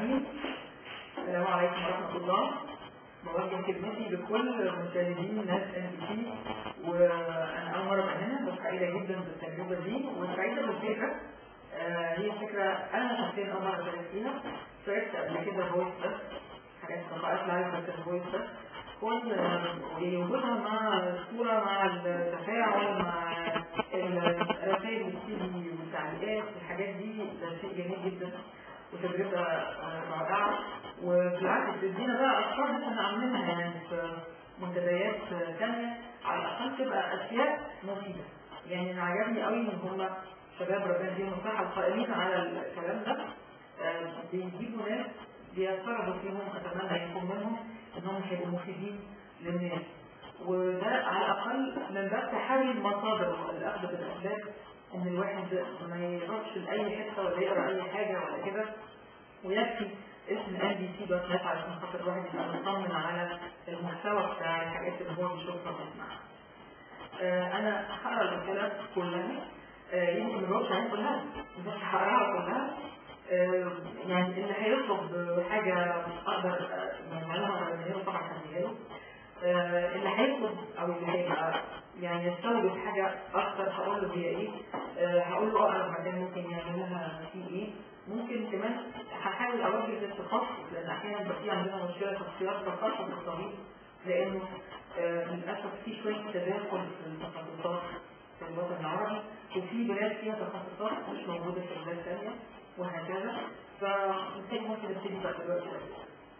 الرحيم. السلام عليكم ورحمة الله. بوجه خدمتي لكل مشاهدين ناس NBC، وأنا أول مرة هنا، بس سعيدة جدا بالتجربة دي وسعيدة بالفكرة. هي فكرة أنا شخصيا أول مرة أشارك فيها. شاركت قبل كده فويس بس، حاجات لقاءات لايف بس فويس بس، ووجودها مع الصورة مع التفاعل مع الرسائل اللي بتيجي والتعليقات والحاجات دي، ده شيء جميل جدا وتجربة رائعة. وبالعكس بتدينا بقى أفكار احنا عاملينها يعني في منتديات ثانية، على الأقل تبقى أشياء مفيدة. يعني أنا عجبني قوي إن هم شباب ربنا يديهم الصحة القائمين على الكلام ده، بيجيبوا ناس بيفترضوا فيهم، أتمنى يكون منهم إنهم هيبقوا مفيدين للناس. وده على الأقل من باب تحري المصادر والأخذ بالأسباب، إن الواحد ما يروحش لأي حتة ولا يقرأ أي حاجة ولا كده، ويكفي اسم NBC.net علشان خاطر الواحد يبقى مطمن على المحتوى بتاع الحاجات اللي هو بيشوفها وبيسمعها. أنا هقرأ الرسالة كلها، يمكن ما بقولش عليها كلها، بس هقراها كلها. يعني اللي هيطلب حاجة أقدر معلومة أقدر طبعا هديها له. اللي هيطلب أو اللي هيبقى يعني يستوجب حاجة أكتر هقول له هي إيه، هقول له أقرب مكان ممكن يعملها فيه إيه. ممكن كمان هحاول أوجه للتخصص، لأن أحيانا بيبقى في عندنا مشكلة في اختيار تخصص الطبيب، لأنه للأسف في شوية تداخل في التخصصات في الوطن العربي، وفي بلاد فيها تخصصات مش موجودة في بلاد ثانية وهكذا. فممكن نبتدي بقى دلوقتي.